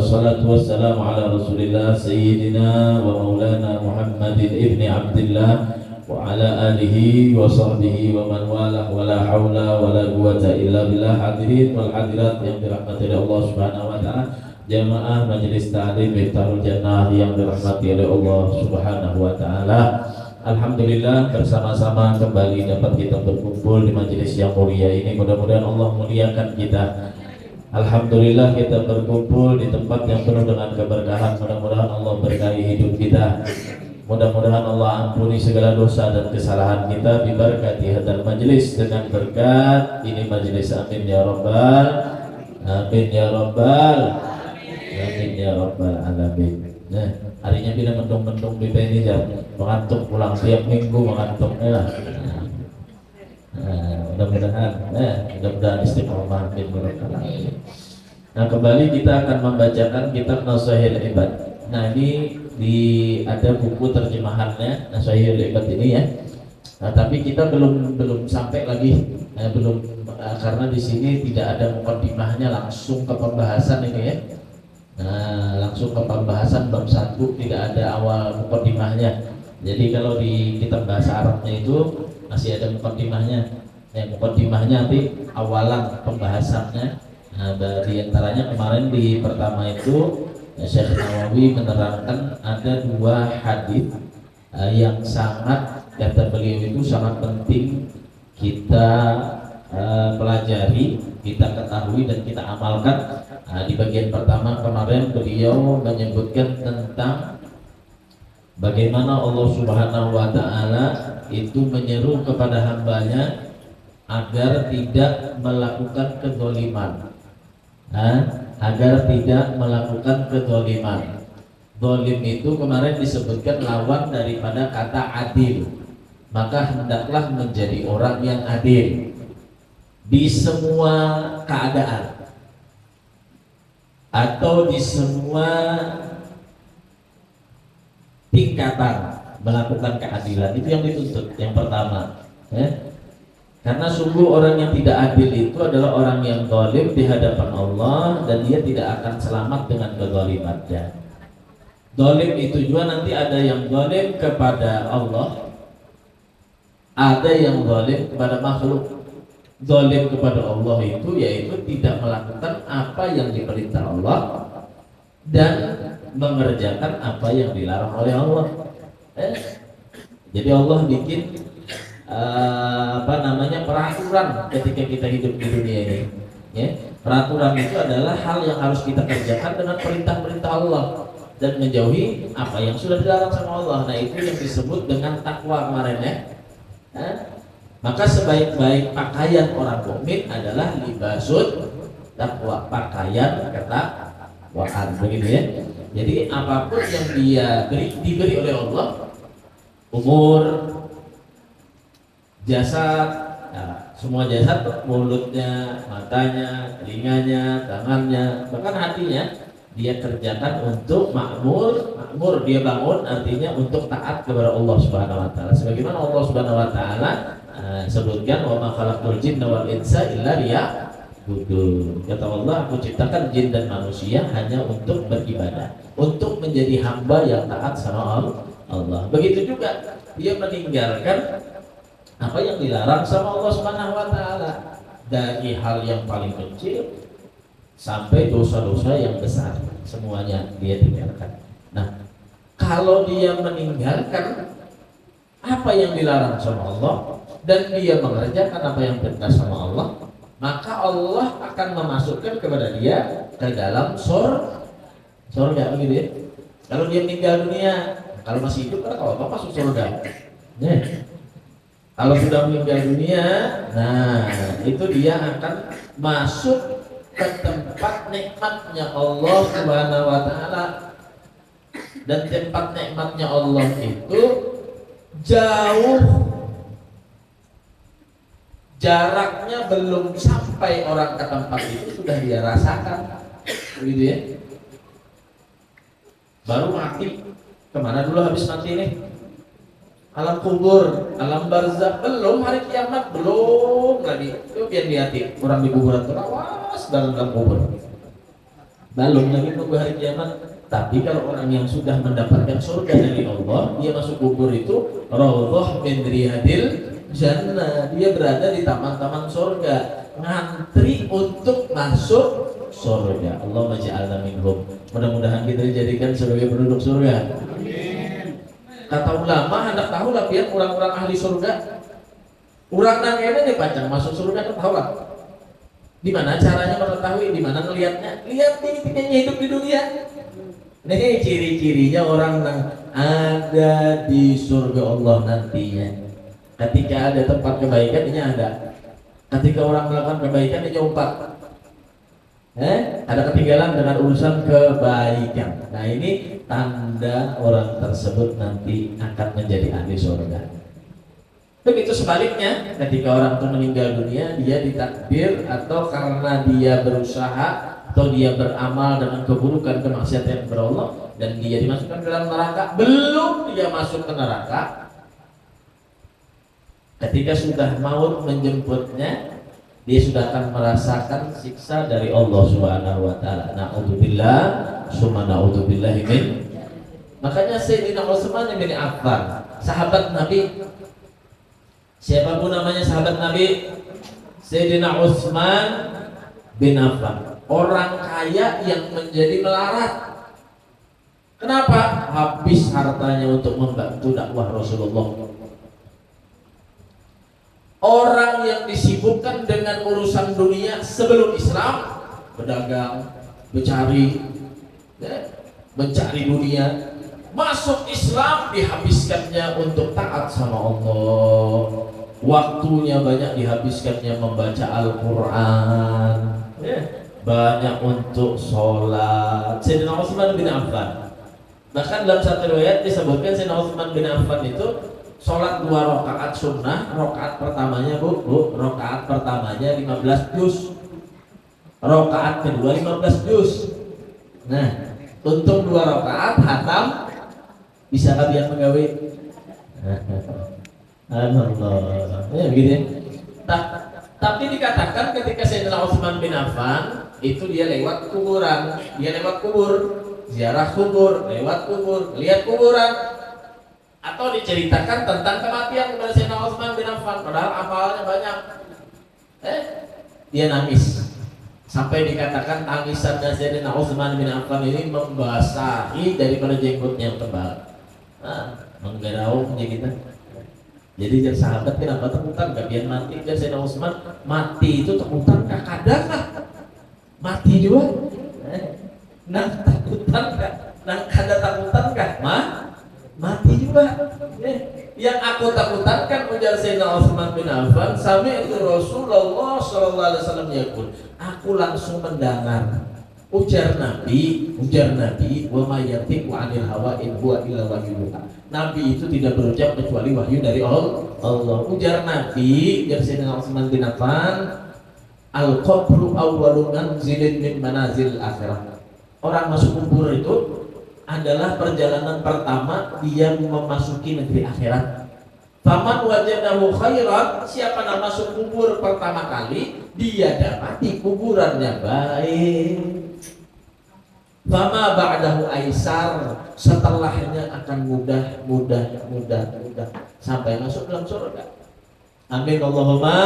wassalatu wassalamu ala rasulillah sayyidina wa maulana Muhammadin ibni Abdillah wa ala alihi wa sahbihi wa man walah wa la hawla wa la quwwata illa billah. Hadirin wal hadirat yang dirahmati oleh Allah Subhanahu wa taala, jamaah majelis ta'lim Miftahoul Jannah yang dirahmati oleh Allah Subhanahu wa taala. Alhamdulillah bersama-sama kembali dapat kita berkumpul di majelis yang mulia ini. Mudah-mudahan Allah muliakan kita. Alhamdulillah kita berkumpul di tempat yang penuh dengan keberkahan. Mudah-mudahan Allah berkahi hidup kita. Mudah-mudahan Allah ampuni segala dosa dan kesalahan kita. Bibarakati hadzal majlis, dengan berkat ini majelis. Amin ya rabbal, amin ya rabbal, amin ya rabbal alamin. Nah, harinya bila mendung-mendung di ini jam mengantuk, pulang tiap minggu mengantuk. Mudah-mudahan istiqomah. Nah, kembali kita akan membacakan kitab Nashahil Ibad. Nah, ini ada buku terjemahannya Nashahil Ibad ini ya. Nah, tapi kita belum sampai lagi, karena di sini tidak ada mukaddimahnya, langsung ke pembahasan ini ya. Nah, langsung ke pembahasan bab 1, tidak ada awal mukaddimahnya. Jadi kalau di kitab bahasa Arabnya itu masih ada mukaddimahnya. Mukaddimahnya nanti awalan pembahasannya. Nah, di antaranya kemarin di pertama itu Syekh Nawawi menerangkan ada 2 hadis yang sangat, kata beliau itu sangat penting kita pelajari, kita ketahui dan kita amalkan. Nah, di bagian pertama kemarin beliau menyebutkan tentang bagaimana Allah Subhanahu wa taala itu menyeru kepada hambanya agar tidak melakukan kezaliman. Agar tidak melakukan kezaliman. Zalim itu kemarin disebutkan lawan daripada kata adil. Maka hendaklah menjadi orang yang adil di semua keadaan atau di semua tingkatan melakukan keadilan. Itu yang dituntut yang pertama ya. Karena sungguh orang yang tidak adil itu adalah orang yang zalim di hadapan Allah, dan dia tidak akan selamat dengan kezalimannya. Zalim itu juga nanti ada yang zalim kepada Allah, ada yang zalim kepada makhluk. Zalim kepada Allah itu yaitu tidak melakukan apa yang diperintah Allah dan mengerjakan apa yang dilarang oleh Allah. Jadi Allah bikin peraturan ketika kita hidup di dunia ini ya. Peraturan itu adalah hal yang harus kita kerjakan dengan perintah-perintah Allah dan menjauhi apa yang sudah dilarang sama Allah. Nah, itu yang disebut dengan takwa kemarin ya. Maka sebaik-baik pakaian orang mukmin adalah libasul takwa, pakaian ketakwaan, begitu ya. Jadi apapun yang dia diberi oleh Allah, umur, jasad, semua jasad, mulutnya, matanya, telinganya, tangannya, bahkan hatinya, dia kerjakan untuk makmur. Makmur dia bangun artinya untuk taat kepada Allah Subhanahu wa taala. Sebagaimana Allah Subhanahu wa taala sebutkan, wa ma khalaqtul jinna wal insa illa liya'budun. Kata Allah, aku ciptakan jin dan manusia hanya untuk beribadah, untuk menjadi hamba yang taat sama Allah. Begitu juga dia meninggalkan apa yang dilarang sama Allah Subhanahu wa taala, dari hal yang paling kecil sampai dosa-dosa yang besar, semuanya dia tinggalkan. Nah, kalau dia meninggalkan apa yang dilarang sama Allah dan dia mengerjakan apa yang perintah sama Allah, maka Allah akan memasukkan kepada dia ke dalam surga, begitu ya. Kalau dia meninggal dunia, kalau masih hidup kan kalau masuk surga. Kalau sudah meninggal dunia, nah itu dia akan masuk ke tempat nikmatnya Allah Subhanahu wa taala. Dan tempat nikmatnya Allah itu jauh, jaraknya belum sampai orang ke tempat itu sudah dia rasakan, begitu ya. Baru mati, kemana dulu habis mati nih? Alam kubur, alam barzakh, belum hari kiamat, belum lagi. Itu biar di hati orang di kuburan itu awas dalam kubur. belum lagi nunggu hari kiamat. Tapi kalau orang yang sudah mendapatkan surga dari Allah, dia masuk kubur itu raudhah min riyadil jannah, dia berada di taman-taman surga, ngantri untuk masuk surga. Allahumma ja'alna minhum. Mudah-mudahan kita dijadikan sebagai penduduk surga. Kata ulama, hendak tahu lah biar orang-orang ahli surga. Orang nang ini panjang masuk surga, tahu lah. Di mana caranya mengetahui, di mana ngelihatnya? Lihat nih penyanyi hidup di dunia. Nih ciri-cirinya orang yang ada di surga Allah nantinya. Ketika ada tempat kebaikan, ini ada. Ketika orang melakukan kebaikan, ini umpat. Ada ketinggalan dengan urusan kebaikan. Nah ini tanda orang tersebut nanti akan menjadi ahli surga. Begitu sebaliknya, ketika orang itu meninggal dunia, dia ditakdir atau karena dia berusaha atau dia beramal dengan keburukan, kemaksiatan kepada Allah, dan dia dimasukkan ke dalam neraka. Belum dia masuk ke neraka, ketika sudah maut menjemputnya, dia sudah akan merasakan siksa dari Allah Subhanahu wa taala. Na'udzubillah, summa na'udzubillah min. Makanya Sayyidina Utsman bin Affan, sahabat Nabi. Siapapun namanya sahabat Nabi, Sayyidina Utsman bin Affan, orang kaya yang menjadi melarat. Kenapa? Habis hartanya untuk membantu dakwah Rasulullah. Orang yang disibukkan dengan urusan dunia sebelum Islam, berdagang, mencari dunia, masuk Islam dihabiskannya untuk taat sama Allah. Waktunya banyak dihabiskannya membaca Al-Quran, banyak untuk sholat. Sayyidina Utsman bin Affan, bahkan dalam satu riwayat disebutkan Sayyidina Utsman bin Affan itu sholat 2 rakaat sunnah. Rakaat pertamanya rakaat pertamanya 15 juz, rakaat kedua 15 juz. Nah, untuk 2 rakaat hatam bisa kalian menggawe. Allah, ya begitu ya. Tapi dikatakan ketika Sayyidina Utsman bin Affan itu dia lewat kuburan, dia lewat kubur, ziarah kubur, lewat kubur, lihat kuburan, atau diceritakan tentang kematian kepada Sayyidina Utsman bin Affan, padahal amalnya banyak. Dia nangis sampai dikatakan tangisannya Sayyidina Utsman bin Affan ini membasahi daripada jenggotnya yang tebal. Menggerau punya kita. Jadi jadi sahabat kenapa takutan gak biar mati? Dan Sayyidina Utsman mati itu takutan gak? Kadang lah mati juga. Nang takutan gak? Nang kada takutan gak? Mati juga. Yang aku takutankan, ujar Sayyidina Utsman bin Affan, sami'tu Rasulullah sallallahu alaihi wasallam yaqul, aku langsung mendengar ujar Nabi, wa ma yantiqu 'anil hawa in huwa illa wahyun. Nabi itu tidak berucap kecuali wahyu dari Allah. Ujar Nabi, ujar Sayyidina Utsman bin Affan, al-qabru awwalu manzilin min manazil akhirah. Orang masuk kubur itu adalah perjalanan pertama dia memasuki negeri akhirat. Faman wajadahu khairan, siapa yang masuk kubur pertama kali, dia dapati kuburannya baik. Fama ba'dahu aisar, setelahnya akan mudah sampai masuk dalam surga. Amin Allahumma.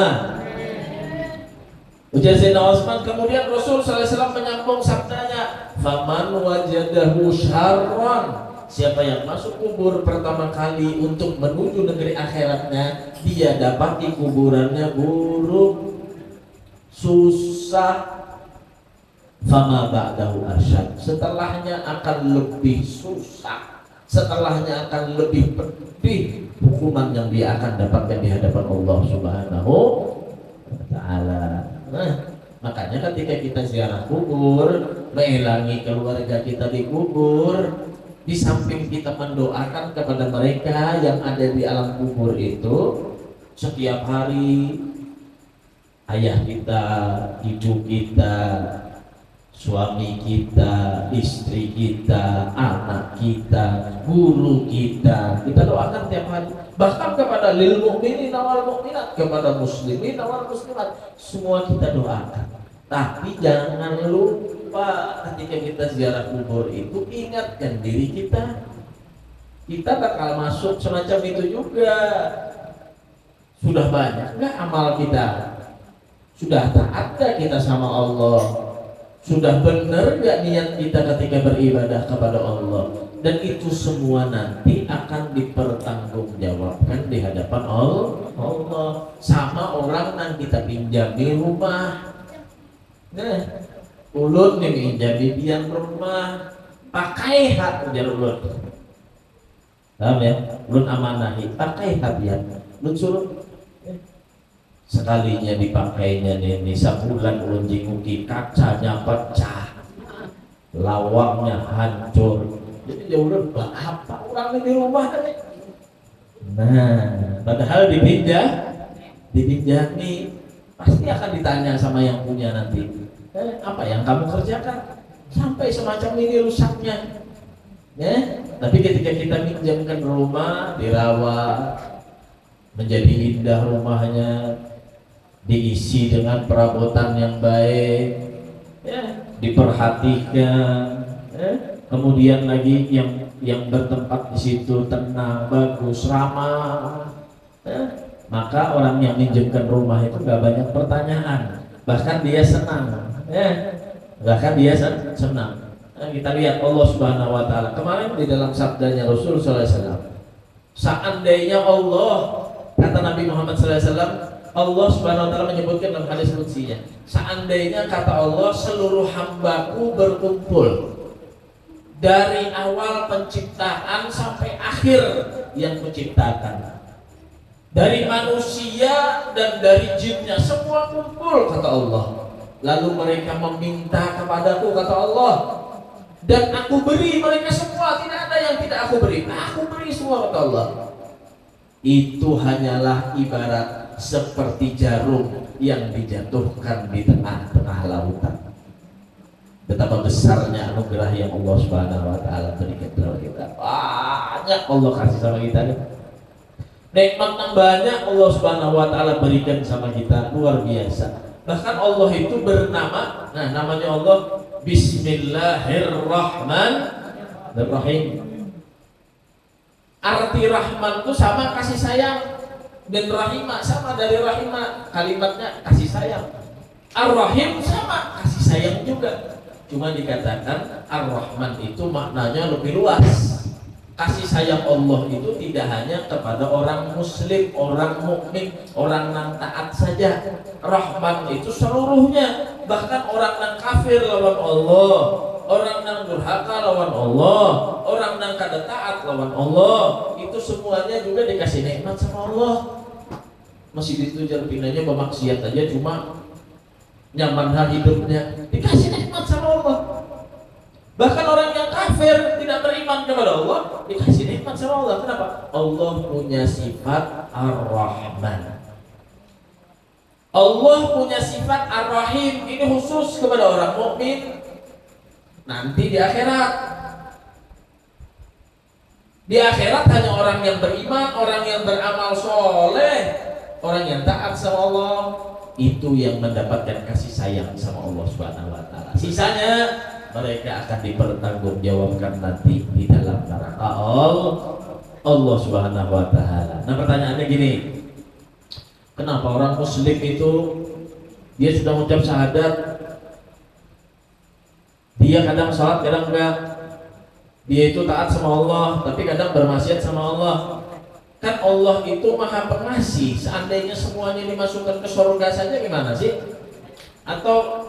Ujar Sayyidina Utsman, kemudian Rasul sallallahu alaihi wasallam menyambung sabdanya, faman wajadahu syarran, siapa yang masuk kubur pertama kali untuk menuju negeri akhiratnya, dia dapati kuburannya buruk, susah. Fama ba'dahu asyad, setelahnya akan lebih susah, setelahnya akan lebih pedih hukuman yang dia akan dapatkan di hadapan Allah Subhanahu wa ta'ala. Nah, makanya ketika kita ziarah kubur, mengilangi keluarga kita di kubur, di samping kita mendoakan kepada mereka yang ada di alam kubur itu, setiap hari ayah kita, ibu kita, suami kita, istri kita, anak kita, guru kita doakan tiap hari. Bahkan kepada lil mu'minin wal mu'minat, kepada muslimin wal muslimat, semua kita doakan. Tapi jangan lupa lupa ketika kita ziarah kubur itu ingatkan diri kita bakal masuk semacam itu juga. Sudah banyak nggak amal kita? Sudah taat nggak kita sama Allah? Sudah benar nggak niat kita ketika beribadah kepada Allah? Dan itu semua nanti akan dipertanggungjawabkan di hadapan Allah. Sama orang yang kita pinjami rumah. Nah, ulun nih pinjami biang rumah, pakai hak ujar ulun. Paham ya? Ulun amanahi, pakai hak dia. Ulun suruh sekalinya dipakainya nih sebulan ulun jenguki, kacanya pecah, lawangnya hancur. Jadi dia ulun apa orang di rumah nih? Nah, padahal dipinjami pasti akan ditanya sama yang punya nanti. Apa yang kamu kerjakan sampai semacam ini rusaknya? Tapi ketika kita minjamkan rumah, dirawat, menjadi indah rumahnya, diisi dengan perabotan yang baik, diperhatikan, kemudian lagi yang bertempat di situ tenang, bagus, ramah, maka orang yang minjamkan rumah itu gak banyak pertanyaan, bahkan dia senang, senang. Nah, kita lihat Allah Subhanahu Wa Taala kemarin di dalam sabdanya Rasul Sallallahu Alaihi Wasallam, seandainya Allah, kata Nabi Muhammad Sallallahu Alaihi Wasallam, Allah Subhanahu Wa Taala menyebutkan dalam hadis qudsinya, seandainya kata Allah seluruh hambaku berkumpul dari awal penciptaan sampai akhir yang menciptakan, dari manusia dan dari jinnya semua kumpul kata Allah, lalu mereka meminta kepadaku kata Allah, dan aku beri mereka semua, tidak ada yang tidak aku beri, aku beri semua kata Allah. Itu hanyalah ibarat seperti jarum yang dijatuhkan di tengah-tengah lautan. Betapa besarnya anugerah yang Allah Subhanahu Wa Taala berikan kepada kita. Banyak Allah kasih sama kita nih. Nikmat yang banyak Allah Subhanahu Wa Taala berikan sama kita, luar biasa. Bahkan Allah itu bernama, nah namanya Allah Bismillahirrahmanirrahim. Arti Rahman itu sama kasih sayang, dan Rahimah sama dari Rahimah, kalimatnya kasih sayang. Ar-Rahim sama kasih sayang juga. Cuma dikatakan Ar-Rahman itu maknanya lebih luas. Kasih sayang Allah itu tidak hanya kepada orang muslim, orang mukmin, orang yang taat saja. Rahman itu seluruhnya, bahkan orang yang kafir lawan Allah, orang yang durhaka lawan Allah, orang yang kada taat lawan Allah, itu semuanya juga dikasih nikmat sama Allah. Masih itu pinanya bermaksiat aja cuma nyaman hidupnya, dikasih nikmat sama Allah. Bahkan orang yang kafir tidak beriman kepada Allah dikasih nikmat sama Allah. Kenapa? Allah punya sifat Ar-Rahman. Allah punya sifat Ar-Rahim. Ini khusus kepada orang mukmin. Nanti di akhirat. Di akhirat hanya orang yang beriman, orang yang beramal soleh, orang yang taat sama Allah, itu yang mendapatkan kasih sayang sama Allah Subhanahu Wa Taala. Sisanya mereka akan dipertanggungjawabkan nanti di dalam neraka Allah Subhanahu Wa Taala. Nah pertanyaannya gini, kenapa orang muslim itu dia sudah mengucap syahadat, dia kadang sholat kadang enggak, dia itu taat sama Allah tapi kadang bermaksiat sama Allah? Kan Allah itu maha pengasih, seandainya semuanya dimasukkan ke surga saja gimana sih? Atau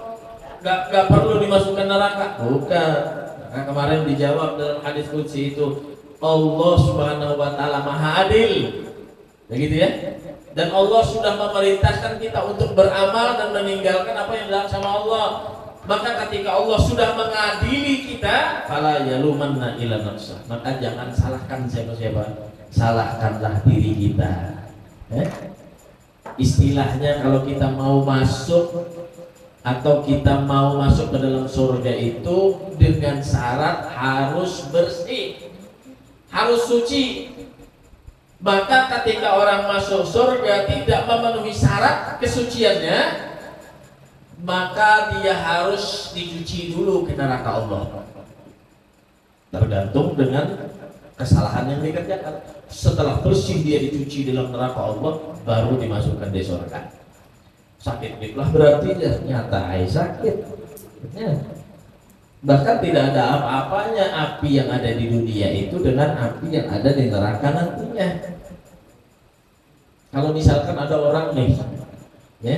gak perlu dimasukkan neraka? Bukan. Nah, kemarin dijawab dalam hadis qudsi itu, Allah Subhanahu Wa Taala maha adil, begitu ya. Dan Allah sudah memerintahkan kita untuk beramal dan meninggalkan apa yang dilarang sama Allah. Maka ketika Allah sudah mengadili kita, fala yalumanna ila nafsah, maka jangan salahkan siapa-siapa, salahkanlah diri kita. Istilahnya kalau kita mau masuk atau kita mau masuk ke dalam surga itu dengan syarat harus bersih, harus suci. Maka ketika orang masuk surga tidak memenuhi syarat kesuciannya, maka dia harus dicuci dulu ke neraka Allah. Tergantung dengan kesalahan yang dikerjakan. Setelah bersih dia dicuci dalam neraka Allah, baru dimasukkan di surga. Sakit gitulah berarti ya, nyata sakit. Ya. Bahkan tidak ada apa-apanya api yang ada di dunia itu dengan api yang ada di neraka nantinya. Kalau misalkan ada orang nih, ya,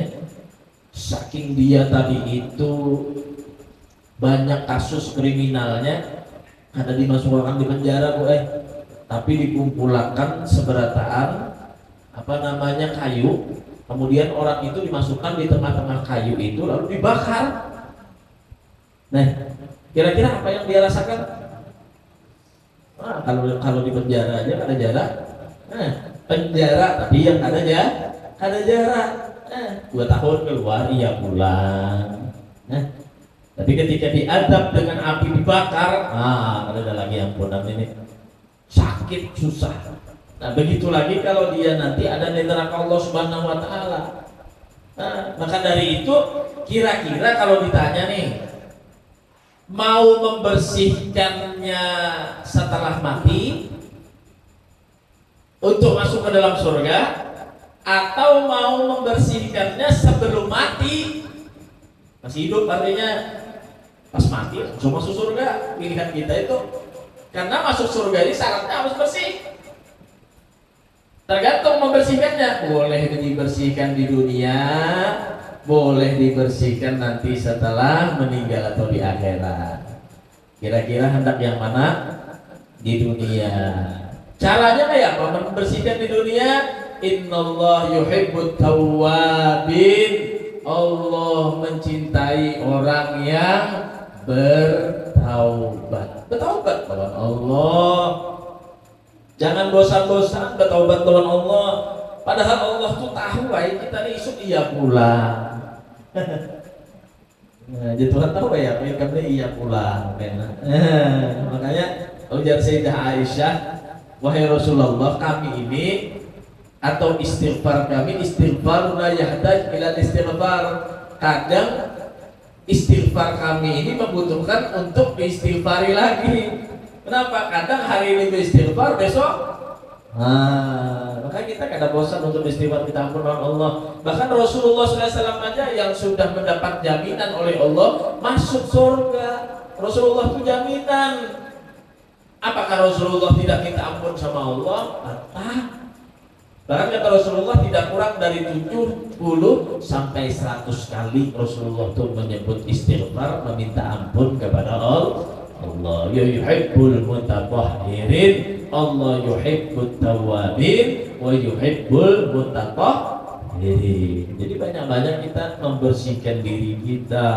saking dia tadi itu banyak kasus kriminalnya, ada dimasukkan di penjara tapi dikumpulkan seberataan kayu, kemudian orang itu dimasukkan di tengah-tengah kayu itu lalu dibakar. Nah, kira-kira apa yang dia rasakan? Kalau di penjara aja ada jarak. Penjara tapi yang ada jarak. 2 tahun keluar ia pulang. Tapi ketika diadab dengan api dibakar, ada lagi ampunan ini. Sakit susah. Nah, begitu lagi kalau dia nanti ada di neraka Allah Subhanahu wa taala. Maka dari itu kira-kira kalau ditanya nih, mau membersihkannya setelah mati untuk masuk ke dalam surga, atau mau membersihkannya sebelum mati? Masih hidup artinya pas mati langsung masuk surga. Pilihan kita itu, karena masuk surga ini syaratnya harus bersih. Tergantung membersihkannya, boleh dibersihkan di dunia, boleh dibersihkan nanti setelah meninggal atau di akhirat. Kira-kira hendak yang mana? Di dunia. Caranya kayak apa membersihkan di dunia? Innallah yuhibbut tawwabin. Allah mencintai orang yang bertaubat. Bertaubat lawan Allah. Jangan bosan-bosan bertaubat lawan Allah. Padahal Allah tuh tahu kita nih isuk iya pulang. Nah, jadi Tuhan tahu ya, kamu iya pulang. Makanya ujar Sayyidah Aisyah, wahai Rasulullah, kami ini atau istighfar kami, istighfar la yahdaj ila istighfar. Kadang istighfar kami ini membutuhkan untuk diistighfari lagi. Kenapa? Kadang hari ini beristighfar, besok maka kita kada bosan untuk istighfar, kita ampun Allah. Bahkan Rasulullah SAW aja yang sudah mendapat jaminan oleh Allah masuk surga. Rasulullah itu jaminan. Apakah Rasulullah tidak minta ampun sama Allah? Bahkan kata Rasulullah tidak kurang dari 70 sampai 100 kali Rasulullah itu menyebut istighfar, meminta ampun kepada Allah. Allah yuhibbul mutatahhirin, Allah yuhibbut tawwabin wa yuhibbul mutatahhirin. Jadi banyak-banyak kita membersihkan diri kita,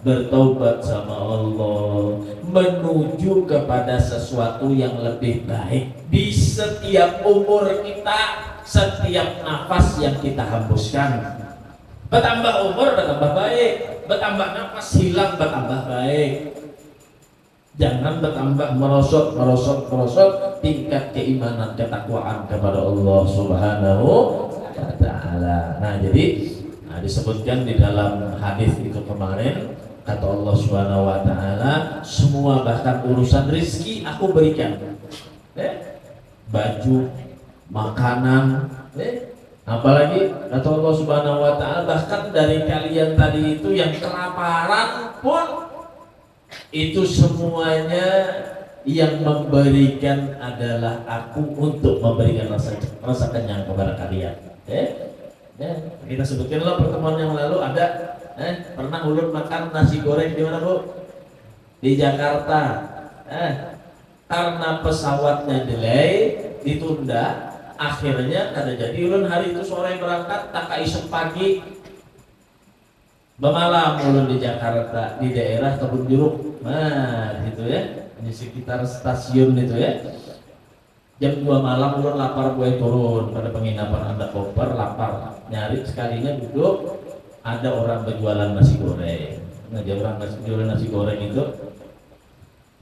bertaubat sama Allah, menuju kepada sesuatu yang lebih baik di setiap umur kita, setiap nafas yang kita hembuskan. Bertambah umur bertambah baik, bertambah nafas hilang bertambah baik. Jangan bertambah merosot tingkat keimanan, ketakwaan kepada Allah Subhanahu wa taala. Nah, jadi disebutkan di dalam hadis itu kemarin, kata Allah Subhanahu wa taala, semua bahkan urusan rezeki aku berikan. Baju, makanan, apalagi kata Allah Subhanahu wa taala, bahkan dari kalian tadi itu yang kelaparan pun itu semuanya yang memberikan adalah aku untuk memberikan rasa kenyang kepada kalian. Kita sebutkanlah pertemuan yang lalu ada pernah ulun makan nasi goreng di mana, Bu? Di Jakarta. Karena pesawatnya delay, ditunda, akhirnya kada jadi ulun hari itu sore berangkat, tak isuk pagi bermalam ulun di Jakarta, di daerah Kebun Jeruk. Nah, gitu ya, di sekitar stasiun itu ya. Jam 2 malam ulun lapar, gue turun pada penginapan Anda Koper, lapar. Nyari sekalinya duduk, ada orang berjualan nasi goreng. Nah, dia orang jualan nasi goreng itu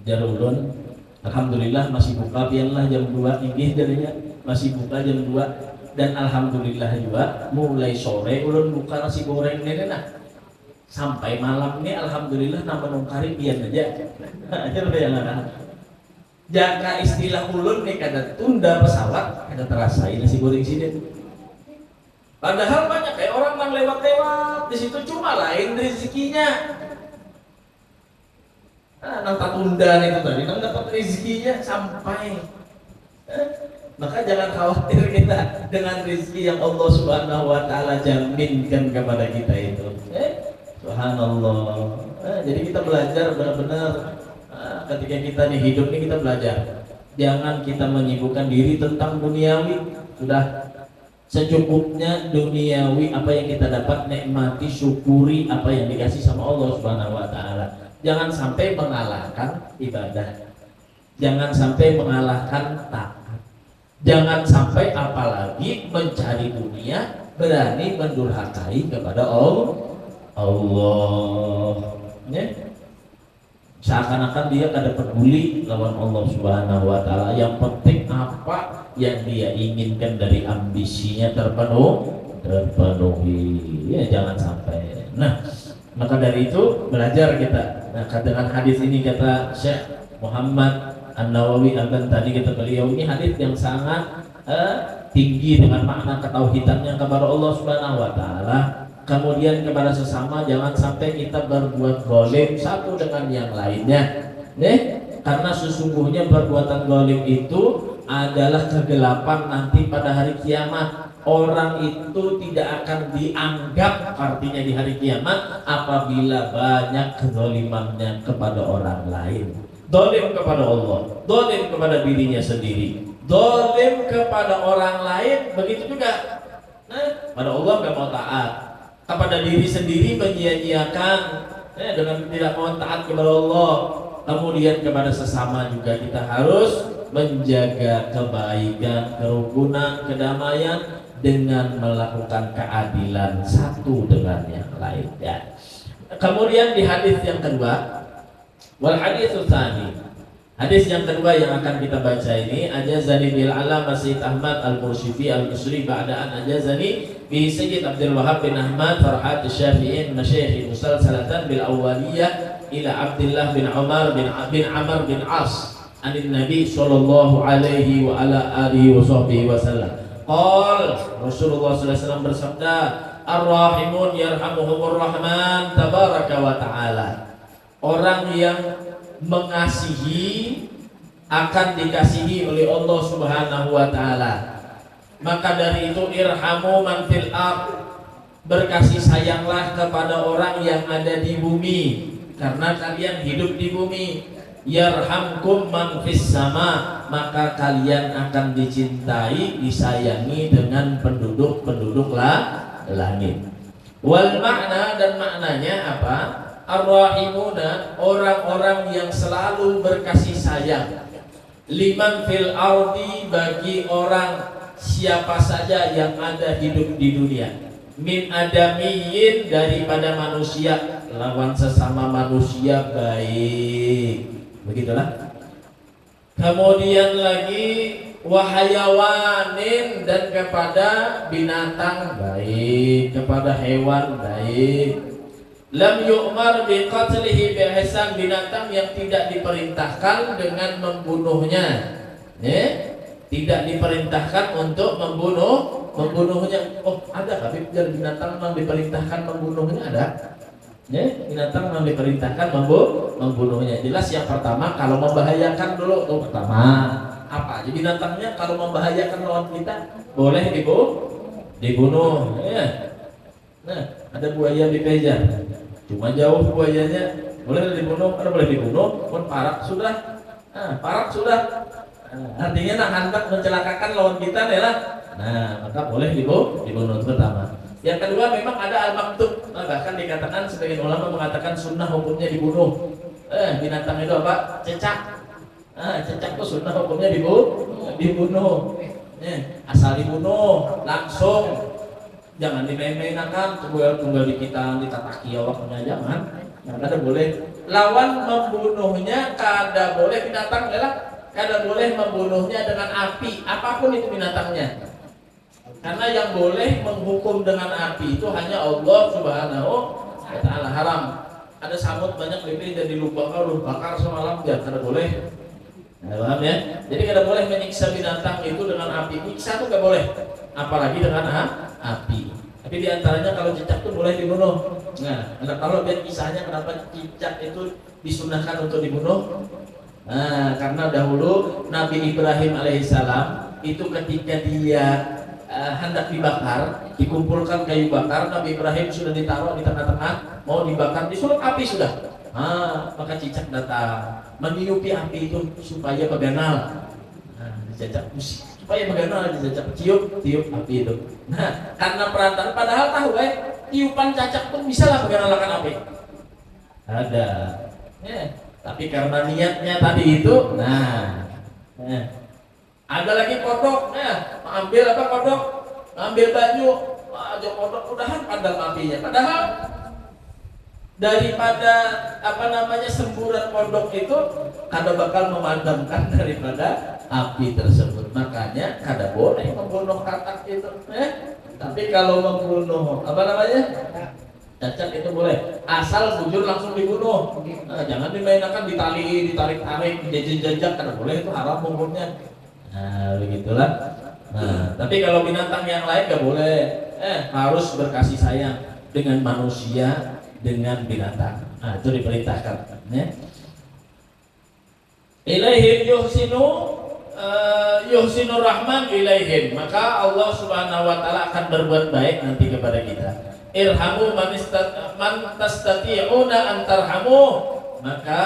jar ulun, alhamdulillah masih buka, biarlah jam 2 inggih jadinya, masih buka jam 2. Dan alhamdulillah juga mulai sore ulun buka nasi goreng ini nah. Sampai malam ini alhamdulillah nama nungkari biar aja. Aja bayangan. Jaka istilah ulun nih kada tunda pesawat kada terasa ini nasi goreng sini. Padahal banyak kayak orang yang lewat-lewat di situ cuma lain rezekinya. Nang tunda itu tadi nang dapat rezekinya sampai. Maka jangan khawatir kita dengan rezeki yang Allah Subhanahu wa taala jaminkan kepada kita itu. Subhanallah. Jadi kita belajar benar-benar ketika kita nih hidup nih kita belajar. Jangan kita menyibukkan diri tentang duniawi. Sudah secukupnya duniawi apa yang kita dapat nikmati, syukuri apa yang dikasih sama Allah Subhanahu wa taala. Jangan sampai mengalahkan ibadah. Jangan sampai mengalahkan taat. Jangan sampai apalagi mencari dunia berani mendurhakai kepada Allah. Ya. Seakan-akan dia kada peduli lawan Allah Subhanahu wa taala. Yang penting apa yang dia inginkan dari ambisinya terpenuhi. Ya jangan sampai. Nah, maka dari itu belajar kita. Nah, dengan hadis ini kata Syekh Muhammad An-Nawawi tadi kata beliau ini hadis yang sangat tinggi dengan makna ketauhidannya kepada Allah Subhanahu wa taala. Kemudian kepada sesama jangan sampai kita berbuat zalim satu dengan yang lainnya. Karena sesungguhnya perbuatan zalim itu adalah kegelapan nanti pada hari kiamat. Orang itu tidak akan dianggap artinya di hari kiamat apabila banyak kezalimannya kepada orang lain. Zalim kepada Allah, zalim kepada dirinya sendiri, zalim kepada orang lain, begitu juga. Pada Allah nggak mau taat, kepada diri sendiri menyia-nyiakan dengan tidak mau taat kepada Allah. Kemudian kepada sesama juga kita harus menjaga kebaikan, kerukunan, kedamaian dengan melakukan keadilan satu dengan yang lain. Ya. Kemudian di hadis yang kedua, wal haditsus tsani. Hadis yang kedua yang akan kita baca ini ajazani bil alam Sayyid Ahmad Al-Mursyifi Al-Misri ba'da an ajazani bi Sayyid Abdul Wahhab bin Ahmad Farhat Asy-Syafi'in masyayikh musalsalatan bil awwaliyah ila Abdullah bin Umar bin Amr bin As anin Nabi sallallahu alaihi wa ala alihi wa sahbihi wasallam. Qal Rasulullah sallallahu alaihi wasallam bersabda, ar-rahimun yarhamuhumur rahman tabaraka wa ta'ala. Orang yang mengasihi akan dikasihi oleh Allah Subhanahu wa taala. Maka dari itu irhamu man fil ard, berkasih sayanglah kepada orang yang ada di bumi karena kalian hidup di bumi. Yarhamkum man fis sama, maka kalian akan dicintai, disayangi dengan penduduk-penduduk langit. Wal makna, dan maknanya apa? Ar-rahimuna, orang-orang yang selalu berkasih sayang. Liman fil ardi, bagi orang siapa saja yang ada hidup di dunia. Min adamiyin, daripada manusia, lawan sesama manusia baik. Begitulah. Kemudian lagi wahayawanin, dan kepada binatang baik, kepada hewan baik. Lam yu'mar bi qatlihi bi ihsan, binatang yang tidak diperintahkan dengan membunuhnya. Tidak diperintahkan untuk membunuhnya. Oh, ada Habib dari binatang yang diperintahkan membunuhnya ada. Binatang yang diperintahkan membunuhnya. Jelas yang pertama kalau membahayakan dulu tuh pertama. Apa aja binatangnya kalau membahayakan lawan kita boleh dibunuh. Nah, ada buaya di Peja. Cuma jauh buayanya, boleh dibunuh, boleh dibunuh, pun parak sudah. Parak sudah. Artinya hendak mencelakakan lawan kita adalah. Nah, maka boleh dibunuh pertama. Yang kedua memang ada al-maktub. Bahkan dikatakan sebagian ulama mengatakan sunnah hukumnya dibunuh. Binatang itu apa? Cecak. Cecak itu sunnah hukumnya dibunuh. Asal dibunuh langsung. Jangan dimain-mainakan, tunggal ditataki awaknya, jangan. Kada boleh. Lawan membunuhnya kada boleh binatang adalah kada boleh membunuhnya dengan api, apapun itu binatangnya. Karena yang boleh menghukum dengan api itu hanya Allah Subhanahu ta'ala haram. Ada samut banyak ini jadi lupa kalau bakar semalam ya kada boleh. Nah, paham ya? Jadi kada boleh menyiksa binatang itu dengan api. Nyiksa itu kada boleh, apalagi dengan api. Tapi diantaranya kalau cicak itu boleh dibunuh. Nah, kalau lihat kisahnya kenapa cicak itu disunahkan untuk dibunuh. Nah, karena dahulu Nabi Ibrahim alaihissalam itu ketika dia hendak dibakar, dikumpulkan kayu bakar, Nabi Ibrahim sudah ditaruh di tengah-tengah, mau dibakar, disuruh api sudah. Maka cicak datang, meniupi api itu supaya beganal. Cicak musik supaya beganal, cicak tiup api itu. Nah, karena perantara, padahal tahu tiupan cacak pun bisa lah beganalkan api. Ada. Tapi karena niatnya tadi itu, ada lagi kodok, ambil apa kodok, ambil baju, aja kodok udahan padam apinya. Padahal daripada semburan kodok itu kada bakal memadamkan daripada api tersebut. Makanya kada boleh membunuh katak itu. Tapi kalau membunuh cacak itu boleh, asal bujur langsung dibunuh. Jangan dimainkan ditarik-tarik, dijejak, kada boleh, itu haram hukumnya. Begitulah. Tapi kalau binatang yang lain gak boleh. Harus berkasih sayang dengan manusia, dengan binatang. Itu diperintahkan. Ilaihim yuhsinur rahman ilaihim. Maka Allah Subhanahu wa taala akan berbuat baik nanti kepada kita. Irhamu man tastati'una an tarhamu. Maka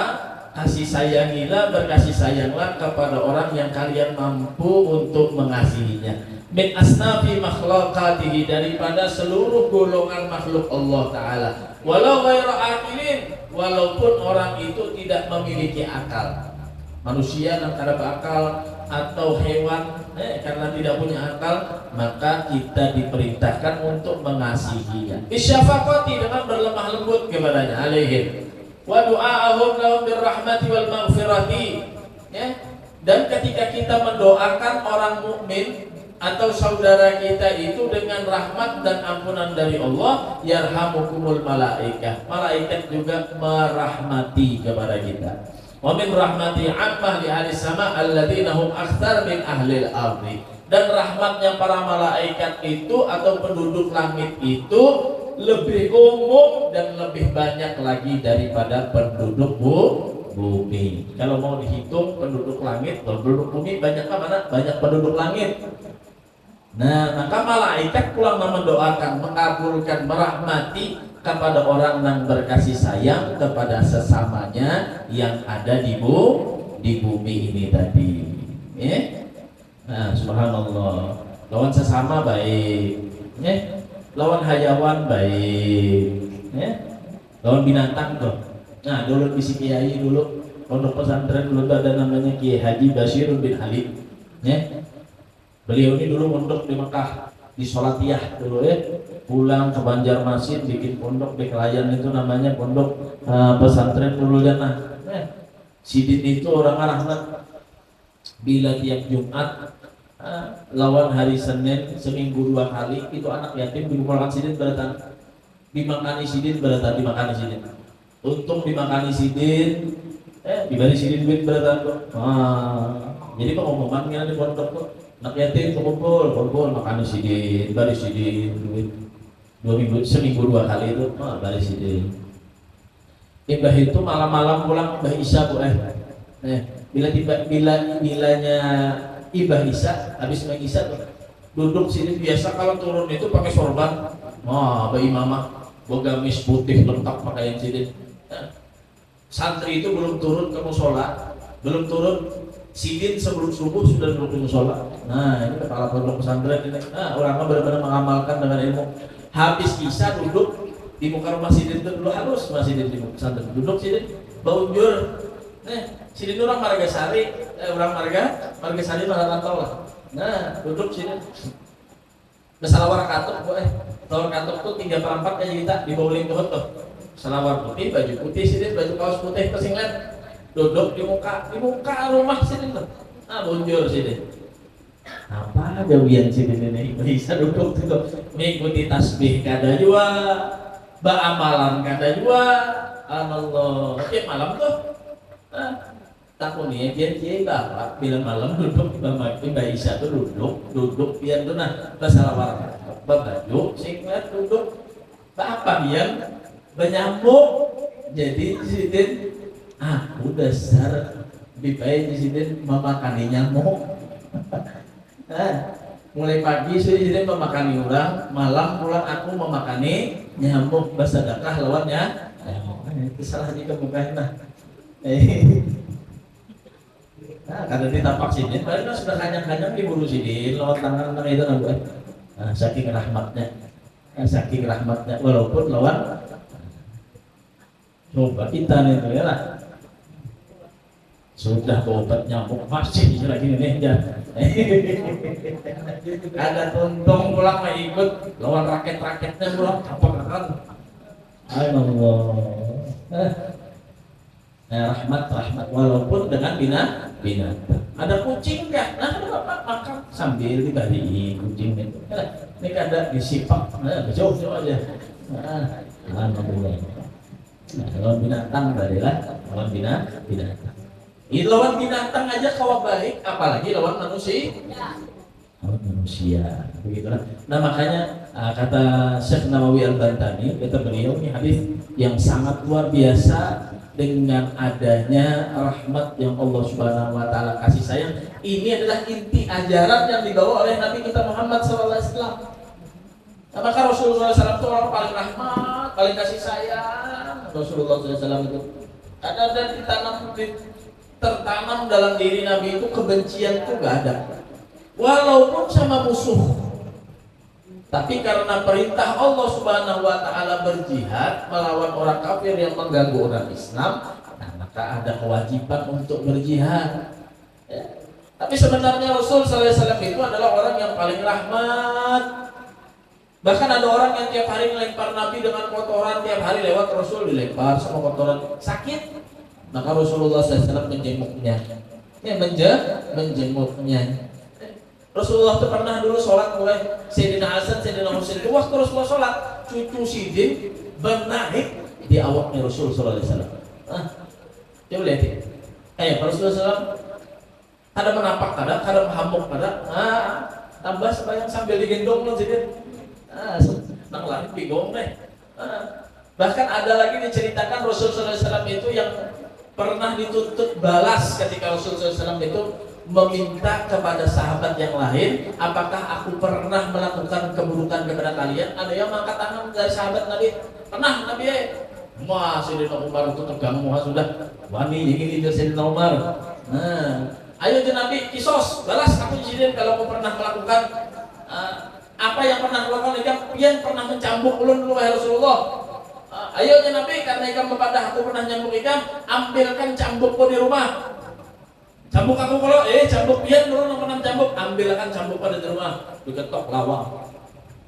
kasih sayangilah, berkasih sayanglah kepada orang yang kalian mampu untuk mengasihinya. Min asnafi makhlukatihi, daripada seluruh golongan makhluk Allah Ta'ala. Walau ghairu aqilin, walaupun orang itu tidak memiliki akal. Manusia yang kada berakal atau hewan karena tidak punya akal, maka kita diperintahkan untuk mengasihinya. Bisyafaqati, dengan berlemah lembut kepadanya, alaihim. Wa du'a'ahum lahum birrahmati wal maghfirati. Dan ketika kita mendoakan orang mukmin atau saudara kita itu dengan rahmat dan ampunan dari Allah, yarhamukumul malaikah. Malaikat juga merahmati kepada kita. Wa min rahmati ammah li ahli sama alladzina hum aktsar min ahli al-ardi. Dan rahmatnya para malaikat itu atau penduduk langit itu lebih umum dan lebih banyak lagi daripada penduduk bumi. Kalau mau dihitung penduduk langit, penduduk bumi banyak mana? Banyak penduduk langit. Nah, maka malaikat pulang mendoakan, mengabulkan, merahmati kepada orang yang berkasih sayang kepada sesamanya yang ada di bumi ini tadi. Nah, subhanallah. Lawan sesama baik, lawan hayawan baik, lawan binatang tuh. Nah, dulu bisi kiai dulu pondok pesantren dulu ada namanya Kiai Haji Basyirun bin Ali. Beliau ini dulu mondok di Mekah, di Sholatiyah dulu pulang ke Banjarmasin bikin pondok di Kelayan, itu namanya pondok pesantren dulu ya. Sidin itu orang Arab, bila tiap Jumat lawan hari Senin seminggu 2 kali itu anak yatim dikumpulkan sidin beratan, dimakani sidin beratan, dimakani sidin. Untung dimakani sidin, diberi sidin duit beratan tuh. Jadi pengumuman kira di pondok tuh, anak yatim kumpul makan sidin, bari sidin duit 2 minggu, seminggu 2 kali itu, bari sidin. Ibah itu malam-malam pulang Ibah Isya bu bilanya Ibah Isya, habis main Isya tuh duduk sini biasa kalau turun itu pakai sorban, bayi mama bogamis putih lengkap pakaian sidin. Santri itu belum turun ke musola, belum turun sidin sebelum subuh sudah duduk di musola. Nah, ini kepala pondok pesantren ini. Orang benar-benar mengamalkan dengan ilmu. Habis Isya duduk di muka rumah sidin itu dulu halus, rumah sidin di pesantren duduk sidin baunjur. Sidin orang Margasari, orang Margasari Marantau lah. Nah, duduk sidin. Salawar katuk, salawar katuk tuh 3/4 kayak kita di bowling tuh tuh. Salawar putih, baju putih sidin, baju kaos putih kesinglet. Duduk di muka rumah sidin tuh. Bonjol sidin. Apa gawian sidin ini? Bisa duduk tuh mengikuti tasbih kada jua. amalan kada juga. Allah, tiap malam tuh. Takut nih dia bapak bila malam duduk Mbak Isa tuh duduk biar tuh nah masalah baju singkat duduk apa biar bernyamuk jadi disiden aku dasar lebih baik disiden memakani nyamuk. Mulai pagi disiden memakani orang, malam pulang aku memakani nyamuk bersedekah lawannya. Itu salah di kebukaan nah. Karena ditapak sini, padahal sudah kanyang-kanyang diburu sini, lewat tangan itu namanya. Saking rahmatnya, walaupun lawan. Coba kita nih tuh ya lah. Sudah obat nyamuk masih lagi nih ya. Ada tuntung pulang mah ikut lawan raket-raketnya pulang apa kan? Allah. Rahmat walaupun dengan binatang. Ada kucing nggak? Nah, makan sambil dibalikin kucing itu. Ini ada disipak, jauh aja. Alhamdulillah. Lawan binatang tadi lah, lawan binatang. Itu lawan binatang aja kawa baik, apalagi lawan manusia. Begitulah. Nah makanya kata Syekh Nawawi Al-Bantani, kata beliau ini hadis yang sangat luar biasa. Dengan adanya rahmat yang Allah Subhanahu wa taala kasih sayang, ini adalah inti ajaran yang dibawa oleh Nabi kita Muhammad sallallahu alaihi wasallam. Maka Rasulullah SAW itu orang paling rahmat, paling kasih sayang. Rasulullah SAW itu ada dan tertanam dalam diri Nabi itu kebencian itu gak ada, walaupun sama musuh. Tapi karena perintah Allah Subhanahu wa taala berjihad melawan orang kafir yang mengganggu orang Islam, nah maka ada kewajiban untuk berjihad. Ya. Tapi sebenarnya Rasul sallallahu alaihi wasallam itu adalah orang yang paling rahmat. Bahkan ada orang yang tiap hari melempar Nabi dengan kotoran, tiap hari lewat Rasul dilempar sama kotoran, sakit. Maka Rasulullah SAW menjenguknya. Ya, menjenguknya. Rasulullah itu pernah dulu sholat mulai Sayyidina Hasan, Sayyidina Husain. Itu waktu Rasulullah sholat, cucu Sidin bernaik di awaknya Rasul sallallahu alaihi wasallam. Coba lihat ya. Rasulullah SAW ada menapak, ada menghamuk, tambah sembahyang sambil digendong loh Sidin. Nang lain bingung deh. Bahkan ada lagi diceritakan Rasul sallallahu alaihi wasallam itu yang pernah dituntut balas ketika Rasul sallallahu alaihi wasallam itu meminta kepada sahabat yang lain, apakah aku pernah melakukan keburukan kepada kalian? Ada yang mengangkat tangan dari sahabat Nabi, pernah Nabi Wah, Sayyidina Umar itu tegang, sudah wani ini Sayyidina Umar. Ayo Nabi, kisos, balas aku izin kalau aku pernah melakukan apa yang pernah melakukan yang pernah mencambuk ulun dulu wahai Rasulullah. Ayo Nabi, karena ikam kepada aku pernah nyambuk ikam, ambilkan cambukku di rumah. Cambuk aku kalau cambuk pian dulu pernah cambuk, ambilkan cambuk pada di rumah, diketok lawang.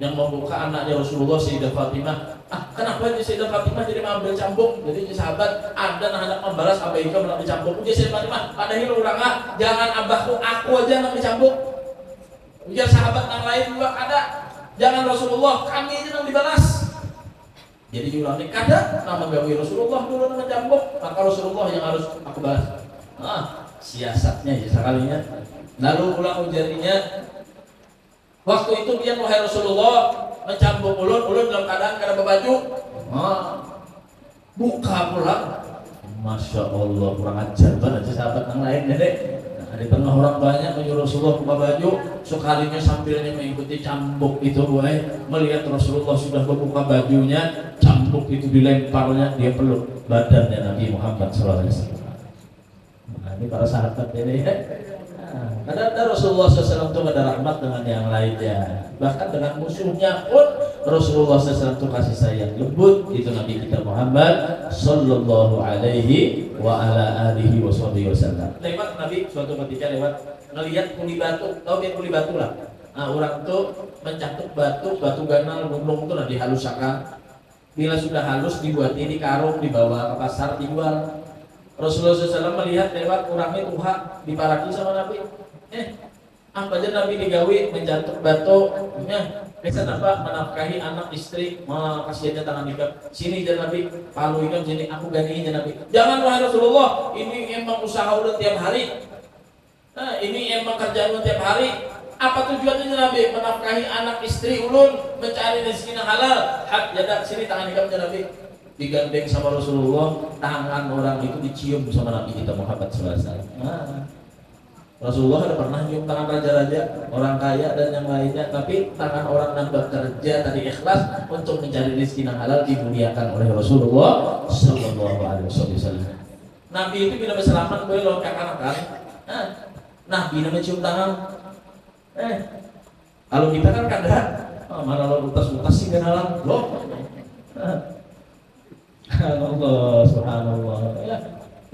Yang membuka anaknya Rasulullah Sayyidah Fatimah. Kenapa Sayyidah Fatimah jadi mengambil cambuk? Jadi sahabat ada hendak membalas apa itu mengambil cambuk. Jadi Sayyidah Fatimah padahal orang jangan abahku, aku aja ngambil cambuk. Biar sahabat yang lain juga ada. Jangan Rasulullah, kami aja yang dibalas. Jadi diulangi kada nama gawe Rasulullah dulu nama cambuk, maka Rasulullah yang harus aku balas. Siasatnya ya sekalinya. Lalu ulang ujarnya, waktu itu dia wahai Rasulullah mencambuk ulun dalam keadaan kada berbaju. Buka pulang. Masya Allah, kurang ajar banget sahabat yang lain ya dek. Di tengah orang banyak menyuruh Rasulullah buka baju, sekalinya sambilnya mengikuti cambuk itu melihat Rasulullah sudah membuka bajunya, cambuk itu dilemparnya, dia peluk badannya Nabi Muhammad SAW. Ini para sahabat ini ada Rasulullah SAW itu ada rahmat dengan yang lainnya, bahkan dengan musuhnya pun Rasulullah SAW itu kasih sayang lembut. Itu Nabi kita Muhammad Sallallahu Alaihi wa ala alihi wasallam. Lewat Nabi suatu ketika ngelihat kuli batu, tahu dia kuli batu lah. Orang tuh mencatuk batu ganal gunung itu dihaluskan. Bila sudah halus dibuati di karung, dibawa ke pasar dijual. Rasulullah SAW melihat lewat orangnya tuha diparaki sama Nabi. Apa aja Nabi digawe menjantuk batu, bisa apa menafkahi anak istri, kasihannya tangan nikah. Sini aja Nabi, palu ikam sini, aku ganiin aja Nabi. Jangan wahai Rasulullah, ini emang usaha udah tiap hari. Nah, ini emang kerjaan tiap hari. Apa tujuannya Nabi? Menafkahi anak istri ulun, mencari rezeki yang halal. Hak jadak sini tangan ikam aja Nabi. Digandeng sama Rasulullah, tangan orang itu dicium sama Nabi kita Muhammad SAW. Nah, Rasulullah ada pernah nyium tangan raja-raja, orang kaya dan yang lainnya, tapi tangan orang yang bekerja tadi ikhlas untuk mencari rezeki yang halal dimuliakan oleh Rasulullah Sallallahu Alaihi Wasallam. Nabi itu bila berselamat boleh loncat anak kan? Nabi namanya cium tangan. Kalau kita kan kadang, mana lo utas-utas sih kenalan, loh. Allah Subhanallah. Ya.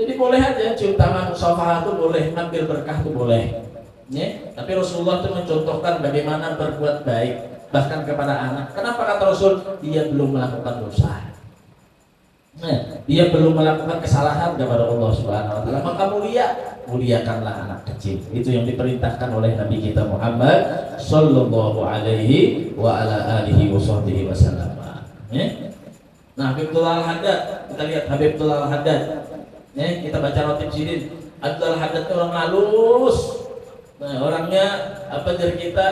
Jadi boleh aja cium tangan musafaha itu boleh, ngambil berkah itu boleh. Ya? Tapi Rasulullah itu mencontohkan bagaimana berbuat baik bahkan kepada anak. Kenapa kata Rasul? Dia belum melakukan dosa. Dia belum melakukan kesalahan kepada Allah Subhanahu wa taala. Maka muliakanlah anak kecil. Itu yang diperintahkan oleh Nabi kita Muhammad sallallahu alaihi wa ala alihi wasallam. Ya? Nah, Habibullah Al-Haddad, kita lihat Habibullah Al-Haddad. Kita baca rotib sidin. Abdul Haddad itu orang halus. Nah, orangnya apa dari kita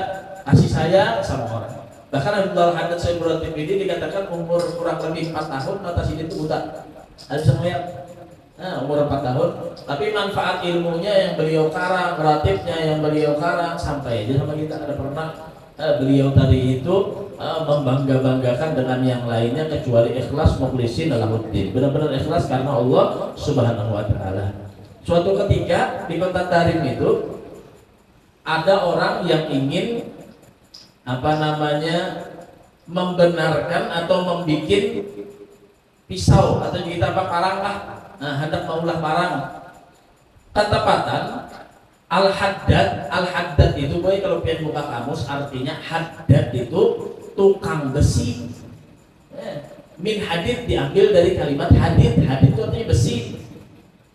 kasih sayang sama orang. Bahkan Abdul Haddad saya berotib ini dikatakan umur kurang lebih 4 tahun mata sidin itu buta. Ada semua umur 4 tahun. Tapi manfaat ilmunya yang beliau karang, rotibnya yang beliau karang sampai aja sama kita. Ada pernah beliau tadi itu membangga-banggakan dengan yang lainnya kecuali ikhlas mukhlisin alahuddin, benar-benar ikhlas karena Allah Subhanahu wa taala. Suatu ketika di kota Tarim itu ada orang yang ingin membenarkan atau membuat pisau atau kita parang lah. Nah, hendak maulah parang. Ketepatan Al-Haddad itu boy kalau pian buka kamus artinya haddad itu tukang besi. Min hadid diambil dari kalimat hadid. Hadid itu artinya besi.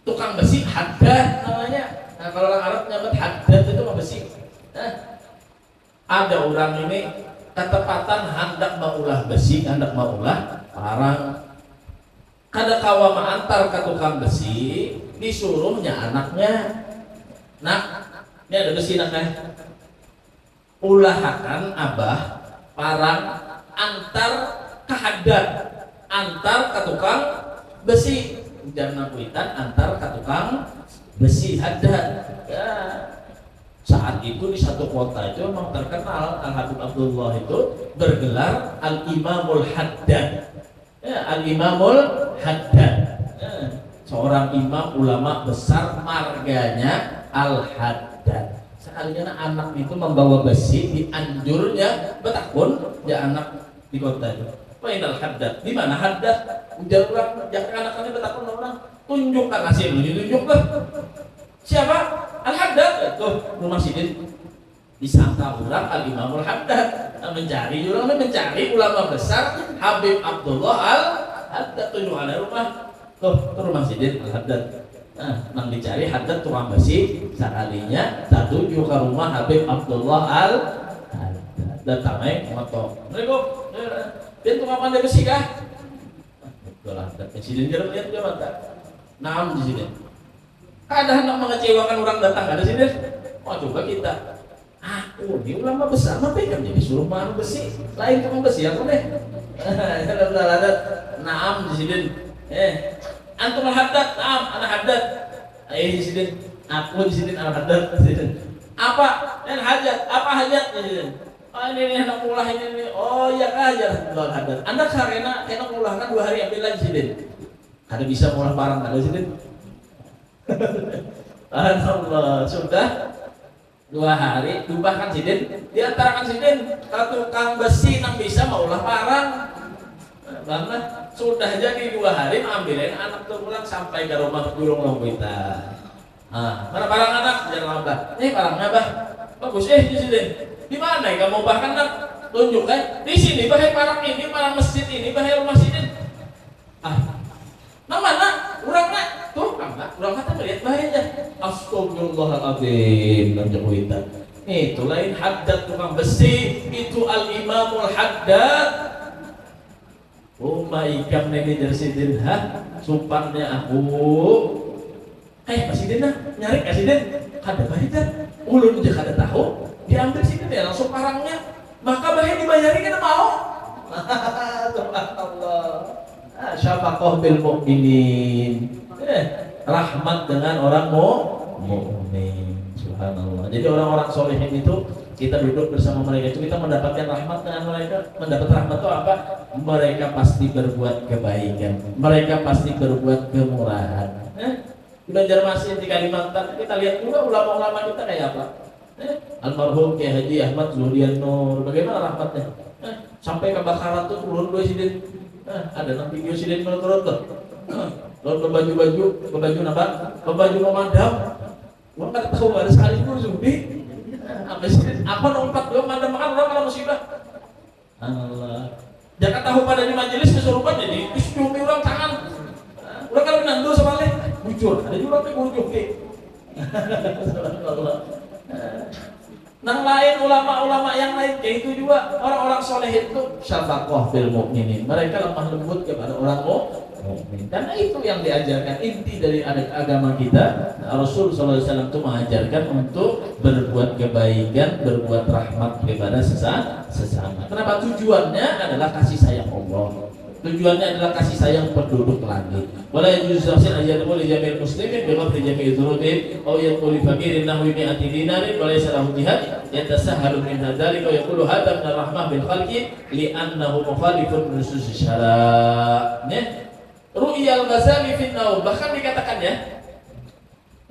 Tukang besi haddad namanya. Nah, kalau orang Arab nyebut haddad itu mah besi. Ada orang ini ketepatan hendak maulah besi, hendak maulah parang. Kada kawa antar ke tukang besi, disuruhnya anaknya. Nah, ini ada besi naknya. Ulahakan abah parang antar ke haddad, antar ke tukang besi. Jangan kuitan antar ke tukang besi haddad. Ya. Saat itu di satu kota itu memang terkenal Al-Habib Abdullah itu bergelar Al-Imamul Haddad. Ya, Al-Imamul Haddad. Ya. Seorang imam ulama besar marganya Al-Haddad. Sekalinya anak itu membawa besi dianjurnya betakun ya anak di kota itu. Main Al-Haddad. Di mana Haddad? Ujar orang, jangan anak-anaknya betakun orang. Tunjukkan hasil ditunjukkan. Siapa? Al-Haddad. Tuh rumah sidin. Disangka orang Al-Imamul Haddad. Mencari ulama besar Habib Abdullah Al-Haddad. Tunjukkan rumah. Tuh rumah sidin Al-Haddad. Nang dicari Haddad tukang besi sekalinya tertuju ke rumah Habib Abdullah Al-Haddad. Datangnya motor. Assalamualaikum. Dia tukang pandai besi kah? Abdullah Al-Haddad. Sidin jalan lihat dia mata. Naam di sini. Ada hendak mengecewakan orang datang ada sidin. Oh coba kita. Ini ulama besar, apa kan jadi suruh makan besi? Lain tukang besi aku deh. Abdullah Al-Haddad. Naam di sini. Antum Al-Haddad, anak Haddad. Di sini, aku di sini Al-Haddad. Apa? Dan hajat, apa hajat? Oh ini hendak mulah ini. Oh iya aja Al-Haddad. Anda karena hendak mulahkan 2 hari ambil lagi sini. Ada bisa mulah barang ada sini. Allah sudah 2 hari dubahkan sidin, diantarakan sidin kalau tukang besi nang bisa maulah parang. Bangga sudah jadi 2 hari ambilin anak tuh pulang sampai ke rumah gulung kita. Mana parang anak jangan abah. Parangnya abah bagus di sini. Di mana ya kamu bahkan nak tunjuk di sini bahaya parang ini, parang masjid ini, bahaya rumah sidin. Nah mana orangnya tuh orang kata melihat bahaya. Astagfirullahaladzim dan jauhitan. Itu lain Haddad tukang besi, itu Al-Imamul Haddad. Ikam nene jersidin, supannya aku. Presiden nyari presiden, kada bayar, ulun aja kada tahu, diambil sini deh langsung parangnya, maka bahaya dibayarin kan mau. Subhanallah. Syafaqah bil mukminin. Rahmat dengan orang mukmin. Subhanallah. Jadi orang-orang solehin itu kita duduk bersama mereka itu kita mendapatkan rahmat dengan mereka. Mendapat rahmat itu apa? Mereka pasti berbuat kebaikan. Mereka pasti berbuat kemurahan. Di Banjarmasin, di Kalimantan kita lihat juga ulama-ulama kita kayak apa. Almarhum Kiai Haji Ahmad Zuhrian Nur, bagaimana rahmatnya? Sampai ke Bakarat tuh turun dua sidin. Ada nang video sidin turun tuh. Lalu baju nambah, baju memadam. Gua nggak tahu ada sekali pun Zuhdi. Apa nompat gua madam makan orang kalau musibah. Allah. Jangan tahu pada di majelis kesurupan jadi ciumi orang tangan. Orang kalau nando sama leh, bujur. Ada juga yang bujur ke. Nang lain ulama-ulama yang lain kayak itu juga orang-orang soleh itu syafaqah bil mukminin. Mereka lemah lembut kepada orang mukmin. Karena itu yang diajarkan inti dari agama kita. Rasul sallallahu alaihi wasallam itu mengajarkan untuk berbuat kebaikan, berbuat rahmat kepada sesama. Kenapa? Tujuannya adalah kasih sayang Allah. Tujuannya adalah kasih sayang penduduk langit. Wala yajuzu shay'an ayyadul li jami'il muslimin bi ghafri jami'i dzunubihim aw yaqulu faqirin nahwi mi'ati dinarin wa laysa lahu jihad yatasahhalu min hadzalika wa yaqulu hadha min ar-rahmah bil khalqi li'annahu mukhalifun li nusus syara'. Ru'ya al-Ghazali fi an-Naum, bahkan dikatakan ya,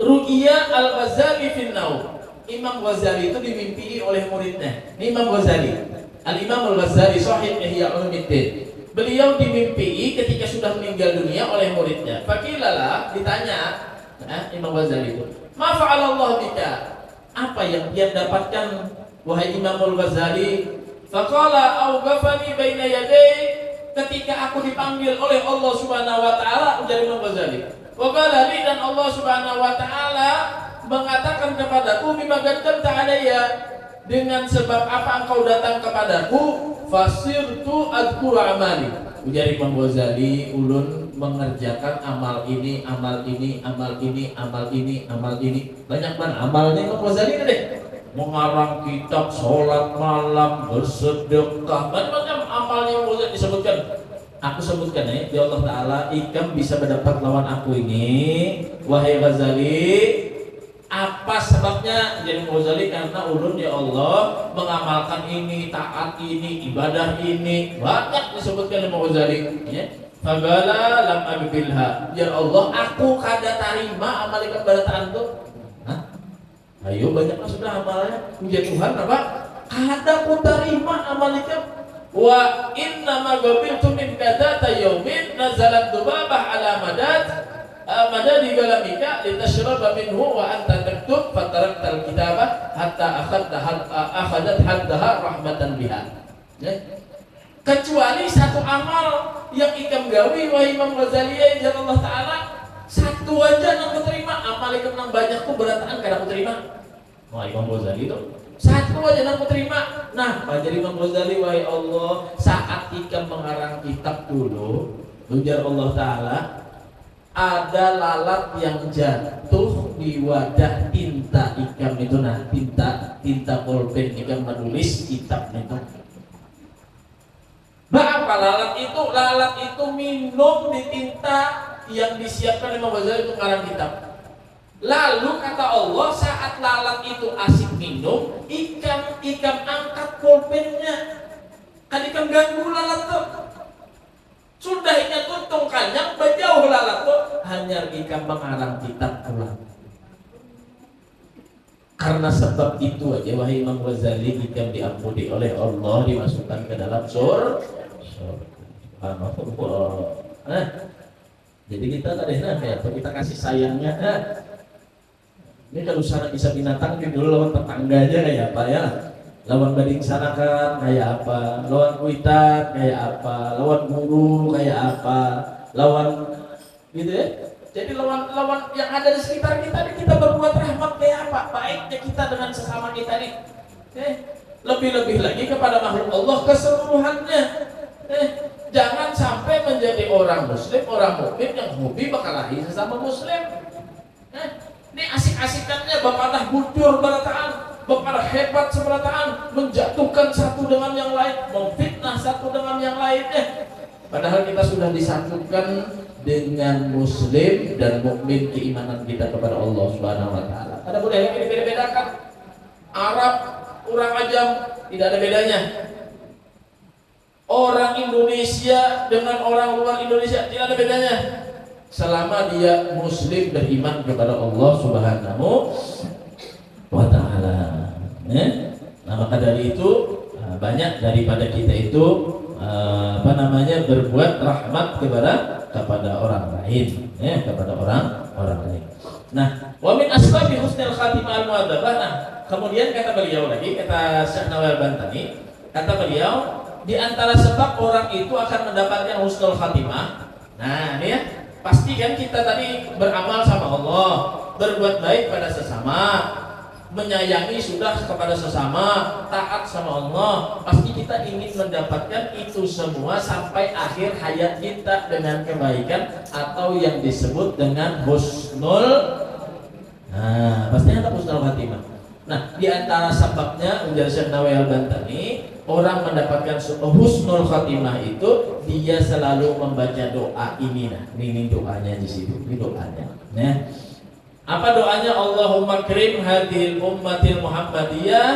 Ru'ya al-Ghazali fi an-Naum. Imam Ghazali itu dimimpi oleh muridnya. Ini Imam Ghazali. Al-Imam al-Ghazali Shahih Ihya Ulumuddin. Beliau dimimpi ketika sudah meninggal dunia oleh muridnya. Fakilalah ditanya, Imam Ghazali itu, "Ma fa'alallahu bika?" Apa yang dia dapatkan wahai Imam Al-Ghazali? Faqala awqafani baina yaday, ketika aku dipanggil oleh Allah Subhanahu wa taala, ujar Imam Ghazali. Wa qala li, dan Allah Subhanahu wa taala mengatakan kepadaku, bima qaddamta alayya, dengan sebab apa engkau datang kepadaku, fasirtu adkur amali. Ujar Imam Ghazali, ulun mengerjakan amal ini, amal ini, amal ini, amal ini, amal ini. Banyak banget amalnya Imam Ghazali deh. Mengarang kitab, sholat malam, bersedekah, macam-macam amalnya Imam Ghazali disebutkan. Aku sebutkan ya Allah Ta'ala, ikam bisa mendapat lawan aku ini, wahai Ghazali. Apa sebabnya? Jadi Ghazali, karena ulun ya Allah mengamalkan ini, taat ini, ibadah ini, banyak disebutkan oleh Ghazali. Ya. Fabala lam abilha. Ya Allah, aku kada tarima amal keberatan itu. Ayo banyaklah sudah amalnya. Puja Tuhan apa? Kada ku tarima amal itu. Wa inna ma qabiltu min kadata yaumin nazalat dubabah ala madadi galamika litashraba minhu wa anta taktub fataraktal kitabah hatta akhadat haddaha rahmatan biha. Kecuali satu amal yang ikam gawi wahai Imam Ghazali ya Allah Ta'ala, satu aja yang terima, amal ikam nang banyak ku berataan kada ku terima. Wah Imam Ghazali itu satu aja yang ku terima. Nah, jadi Imam Ghazali wahai Allah, saat ikam mengarang kitab dulu, ujar Allah Ta'ala, ada lalat yang jatuh di wadah tinta ikam itu, nah tinta pulpen ikam menulis kitab itu. Apa lalat itu? Lalat itu minum di tinta yang disiapkan Imam Ghazali untuk mengarang kitab. Lalu kata Allah, saat lalat itu asik minum, ikam angkat pulpennya, kan ikam ganggu lalat tuh. Sudah ingat untung kanyang bajauh lalat tuh, hanya ikam mengarang kitab pulang. Karena sebab itu aja wahai Imam Ghazali, ikam diampuni oleh Allah, dimasukkan ke dalam surga. Jadi kita tadi ya, kita kasih sayangnya. Ini kalau sana bisa binatang dulu lawan tetangganya kayak apa ya? Lawan bading sanakan kayak apa, lawan kuitan kayak apa, lawan guru kayak apa, lawan gitu ya. Jadi lawan yang ada di sekitar kita berbuat rahmat kayak apa? betapa baiknya kita dengan sesama kita nih. Lebih-lebih lagi kepada makhluk Allah keseluruhannya. Jangan sampai menjadi orang muslim, orang mukmin yang hobi berkelahi sesama muslim. Ini asik-asikannya bapadah bujur berataan, bapadah hebat seberataan, menjatuhkan satu dengan yang lain, memfitnah satu dengan yang lainnya. Padahal kita sudah disatukan dengan muslim dan mukmin keimanan kita kepada Allah Subhanahu wa taala. Ada boleh lagi dibeda-bedakan. Arab, orang Ajam tidak ada bedanya. Orang Indonesia dengan orang luar Indonesia tidak ada bedanya. Selama dia muslim beriman kepada Allah Subhanahu wa taala. Nah, maka dari itu banyak daripada kita itu berbuat rahmat kepada orang lain, kepada orang lain. Nah, wa min asbabi husnil khatimah al-mu'adzabah. Nah, kemudian kata beliau lagi, kata Syekh Nawawi Al-Bantani, kata beliau, di antara sebab orang itu akan mendapatkan husnul khatimah. Nah, ini ya, pasti kan kita tadi beramal sama Allah, berbuat baik pada sesama, menyayangi sudah kepada sesama, taat sama Allah. Pasti kita ingin mendapatkan itu semua sampai akhir hayat kita dengan kebaikan atau yang disebut dengan husnul. Nah, pasti ada husnul khatimah. Nah, di antara sebabnya menjadi Syekh Nawawi Al-Bantani, orang mendapatkan husnul khatimah itu dia selalu membaca doa ini. Nah, ini doanya di situ. Ini doanya. Nah, apa doanya? Allahumma krim hadhil ummatil Muhammadiyah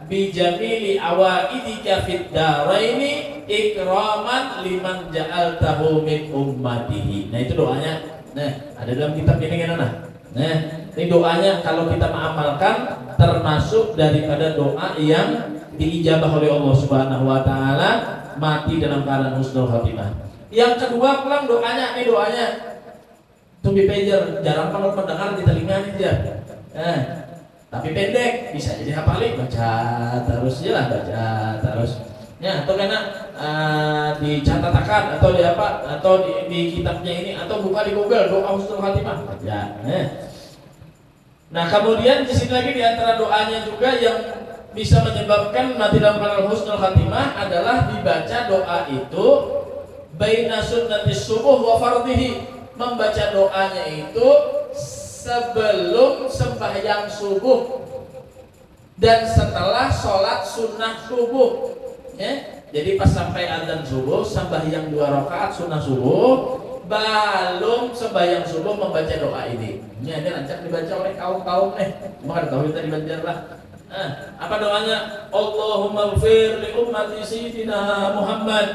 bi jamili awaidika fid daraini ikraman liman ja'altahu min ummatihi. Nah, itu doanya. Nah, ada dalam kitab ini kan anak. Nah, ini doanya kalau kita mengamalkan termasuk daripada doa yang diijabah oleh Allah Subhanahu wa taala, mati dalam keadaan husnul khatimah. Yang kedua pulang doanya, ini doanya Tumbi pager, jarang kalau pendengar di telinga aja. Tapi pendek, bisa jadi hafalin, baca terus aja lah, baca terus. Ya, atau karena dicatatakan atau di apa, atau di kitabnya ini, atau buka di Google doa husnul khatimah, baca. Nah, kemudian di sini lagi di antara doanya juga yang bisa menyebabkan mati dalam keadaan husnul khatimah adalah dibaca doa itu baina sunnatis subuh wa fardhihi. Membaca doanya itu sebelum sembahyang subuh dan setelah sholat sunnah subuh. Jadi pas sampai adzan subuh, sembahyang 2 rakaat sunnah subuh, belum sembahyang subuh membaca doa ini. Ini rancak dibaca oleh kaum-kaum maka tahu kita dibaca lah. Apa doanya? Allahumma ighfir li ummati sayyidina Muhammad,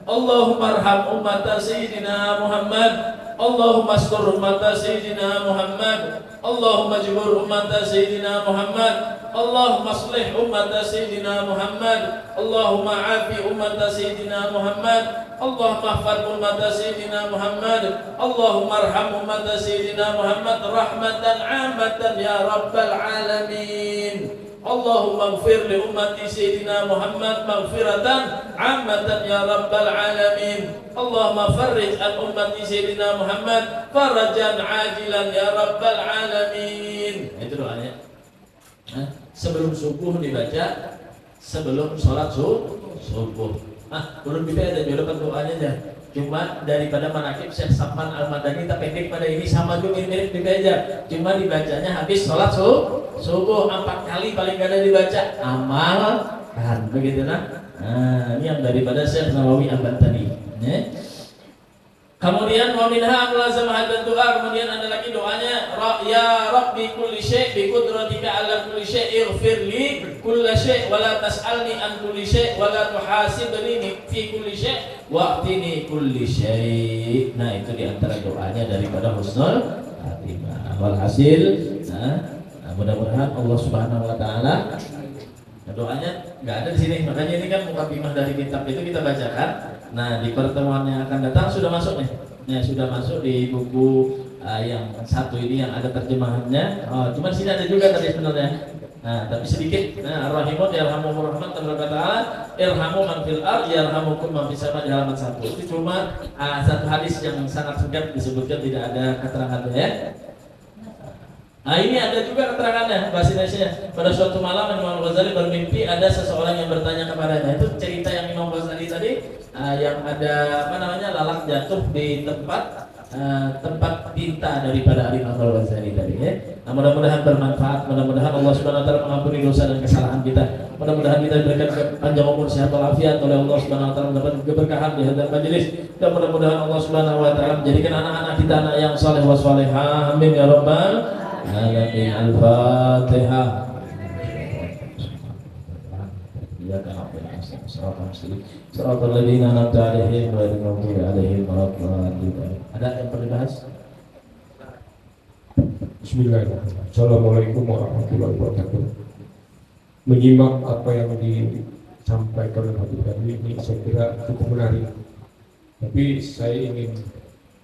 Allahumma arham ummata sayyidina Muhammad, Allahumma astur ummata sayyidina Muhammad, Allahumma jibur ummata sayyidina Muhammad, Allahumma aslih ummata sayyidina Muhammad, Allahumma afi ummata sayyidina Muhammad, Allahumma ihfaz ummata sayyidina Muhammad, Allahumma arham ummata sayyidina Muhammad rahmatan 'ammatan ya rabbal alamin. Allahumma ighfir li ummati sayyidina Muhammad maghfiratan 'ammatan ya rabbal alamin. Allahumma farrij an ummati sayyidina Muhammad farajan 'ajilan ya rabbal alamin. Itu doanya. Sebelum subuh dibaca, sebelum sholat subuh. Belum ada jodohkan doanya aja. Cuma daripada manakib Syekh Sapman Al-Madani tak pendek pada ini sama juga mirip dibaca. Cuma dibacanya habis sholat subuh 4 kali paling kada dibaca. Amalkan begitu nah. Ini yang daripada Syekh Nawawi Al-Bantani. Kemudian wa minha mulazamah doa, kemudian ada lagi doanya ya Rabbi kulli syai' bi qudratika ala kulli syai' ighfir li kulli syai' wa la tas'alni an kulli syai' wa la tuhasibni fi kulli syai' wa atini kulli syai'. Nah, itu di antara doanya daripada husnul khatimah. Walhasil, mudah-mudahan Allah Subhanahu wa taala, doanya nggak ada di sini, makanya ini kan mukadimah dari kitab itu kita bacakan. Nah, di pertemuan yang akan datang sudah masuk nih. Ya, sudah masuk di buku yang satu ini yang ada terjemahannya. Cuma sini ada juga tadi sebenarnya. Nah, tapi sedikit. Nah, Ar-Rahimun yarhamumur rahman taala irhamu man fil ard yarhamukum man fis sama di halaman 1. Itu cuma satu hadis yang sangat singkat disebutkan, tidak ada keterangannya ya. Nah, ini ada juga keterangannya. bahasa Indonesia. Pada suatu malam Imam Ghazali bermimpi ada seseorang yang bertanya kepadanya. Itu cerita yang Imam Ghazali tadi yang ada apa namanya lalat jatuh di tempat tinta daripada Imam Ghazali tadi ya. Nah, mudah-mudahan bermanfaat, mudah-mudahan Allah Subhanahu wa taala mengampuni dosa dan kesalahan kita. Mudah-mudahan kita diberikan panjang umur, sehat walafiat oleh Allah Subhanahu wa taala, mendapat keberkahan di hadapan majelis, dan mudah-mudahan Allah Subhanahu wa taala menjadikan anak-anak kita anak yang saleh wa salihah. Amin ya rabbal alamin. Al-Fatihah. Ya kana Shiratal ladzina an'amta 'alaihim ghairil maghdubi 'alaihim waladdallin. Ada yang perlu dibahas? Bismillahirrahmanirrahim. Assalamualaikum warahmatullahi wabarakatuh. Menyimak apa yang disampaikan oleh Habib tadi ini saya kira cukup menarik. Tapi saya ingin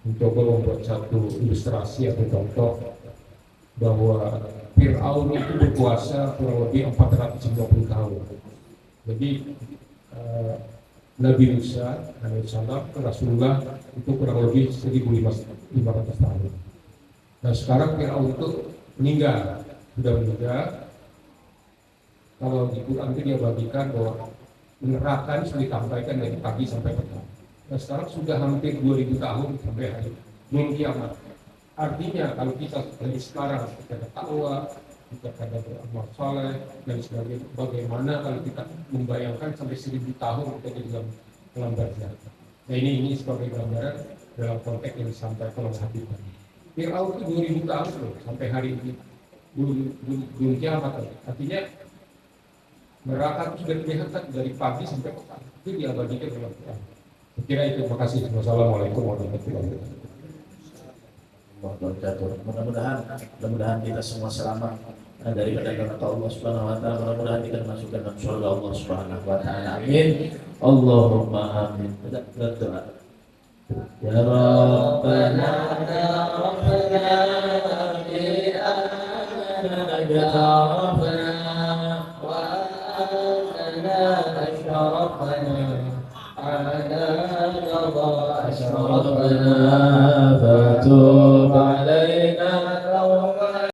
mencoba membuat satu ilustrasi atau contoh bahwa Fir'aun itu berkuasa kurang lebih 450 tahun. Jadi Nabi Musa alaihissalam Rasulullah itu kurang lebih 1500 tahun. Nah sekarang Fir'aun itu sudah meninggal. Kalau di Quran itu dia bagikan bahwa neraka ini sudah ditampaikan dari pagi sampai petang. Nah sekarang sudah hampir 2000 tahun sampai hari kiamat. Artinya kalau kita dari sekarang kita ketawa, kita ada beramal saleh dan sebagainya, bagaimana kalau kita membayangkan sampai 1000 tahun kita di dalam barzakh. Nah ini sebagai gambaran dalam konteks yang disampaikan oleh Habib tadi. Fir'aun itu 2000 tahun loh sampai hari ini belum kiamat. Artinya neraka itu sudah kelihatan dari pagi sampai petang. Itu diabadikan dalam Quran. Saya kira itu. Terima kasih. Wassalamualaikum warahmatullahi wabarakatuh. Mudah-mudahan kita semua selamat daripada kata Allah Subhanahu wa taala. Mudah-mudahan kita masuk dalam surga Allah Subhanahu wa taala. Amin. Allahumma amin. Berdoa. Ya Rabbana ya Rabbana ya Rabbana wa ana ashrafna ala qada ashrafna fatub